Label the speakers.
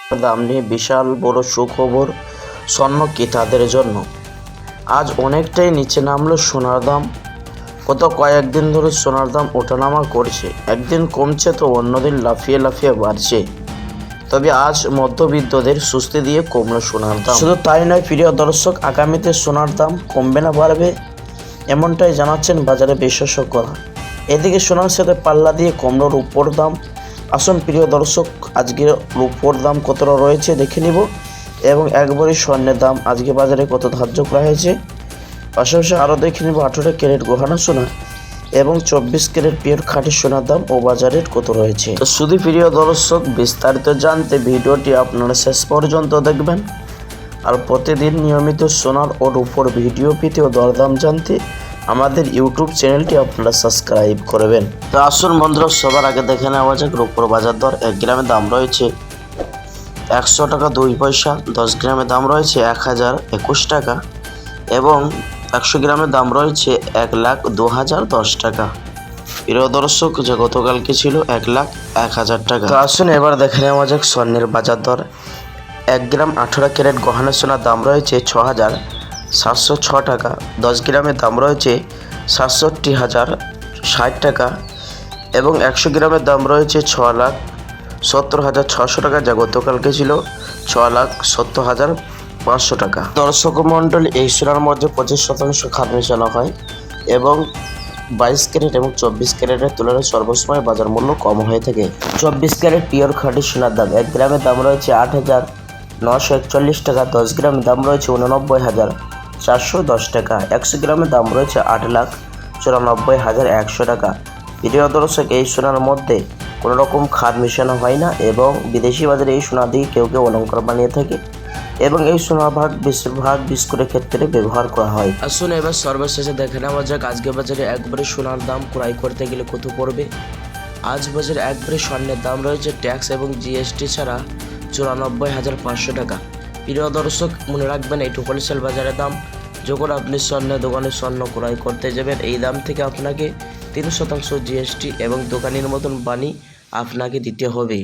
Speaker 1: দাম নিয়ে বিশাল বড় সুখবর স্বর্ণ ক্রেতাদের জন্য। আজ অনেকটাই নিচে নামলো সোনার দাম। গত কয়েকদিন ধরে সোনার দাম ওঠানামা করছে, একদিন কমছে তো অন্যদিন লাফিয়ে লাফিয়ে বাড়ছে। তবে আজ মধ্যবিত্তদের স্বস্তি দিয়ে কমলো সোনার দাম। শুধু তাই নয় প্রিয় দর্শক, আগামীতে সোনার দাম কমবে না বাড়বে এমনটাই জানাচ্ছেন বাজারে বিশেষজ্ঞরা। এদিকে সোনার সাথে পাল্লা দিয়ে কমলো রূপোর দাম। আসুন প্রিয় দর্শক, আজকে রূপোর দাম কতটা রয়েছে দেখে নিব এবং একবারই স্বর্ণের দাম আজকে বাজারে কত ধার্য করা হয়েছে। পাশাপাশি আরও দেখে নিব 18 ক্যারেট গহনা সোনা এবং 24 ক্যারেট পিওর খাঁটি সোনার দাম ও বাজারের কত রয়েছে। তো শুধু প্রিয় দর্শক, বিস্তারিত জানতে ভিডিওটি আপনারা শেষ পর্যন্ত দেখবেন। আর প্রতিদিন নিয়মিত সোনার ও রূপোর ভিডিও পেতে ও দরদাম জানতে আমাদের ইউটিউব চ্যানেলটি আপনারা সাবস্ক্রাইব করবেন। তো আসুন বন্ধুরা, সবার আগে দেখে নেওয়া যাক রূপোর বাজার দর। 1 গ্রামের দাম রয়েছে 100 টাকা 2 পয়সা, 10 গ্রামের দাম রয়েছে 1021 টাকা এবং 100 গ্রামের দাম রয়েছে 1,02,010 টাকা। প্রিয় দর্শক, যে গতকালকে ছিল 1,01,000 টাকা। তো আসুন এবার দেখে নেওয়া যাক স্বর্ণের বাজার দর। 1 গ্রাম 18 ক্যারেট গহনা সোনার দাম রয়েছে 6,706 টাকা, 10 গ্রামের দাম রয়েছে 67,060 টাকা এবং 100 গ্রামের দাম রয়েছে 6,70,600 টাকা, যা গতকালকে ছিল 6,70,500 টাকা। দর্শক মণ্ডলী, এই সোনার মধ্যে 25% খাদ মেশানো হয় এবং 22 ক্যারেট এবং 24 ক্যারেটের তুলনায় সর্বসময় বাজার মূল্য কম হয়ে থাকে। 24 ক্যারেট পিওর খাঁটি সোনার দাম 1 গ্রামের দাম রয়েছে 8,941 টাকা, 10 গ্রামের দাম রয়েছে 89,410 টাকা, 100 গ্রামের দাম রয়েছে 8,94,100 টাকা। প্রিয় দর্শক, এই সোনার মধ্যে কোনো রকম খাদ মেশানো হয় না এবং বিদেশি বাজারে এই সোনা দিয়ে কেউ কেউ অলঙ্কার বানিয়ে থাকে এবং এই সোনার বেশিরভাগ বিস্কুটের ক্ষেত্রে ব্যবহার করা হয়। আসুন এবার সর্বশেষে দেখে নেওয়া যাক আজকে বাজারে একবারে সোনার দাম ক্রয় করতে গেলে কত পড়বে। আজ বাজারে একবারে স্বর্ণের দাম রয়েছে ট্যাক্স এবং জিএসটি ছাড়া 94,500 টাকা। প্রিয় দর্শক, মনে রাখবেন এইটু হোলসেল বাজারের দাম। যখন আপনি স্বর্ণের দোকানে স্বর্ণ ক্রয় করতে যাবেন, এই দাম থেকে আপনাকে 3% জিএসটি এবং দোকানের মতন বানি আপনাকে দিতে হবে।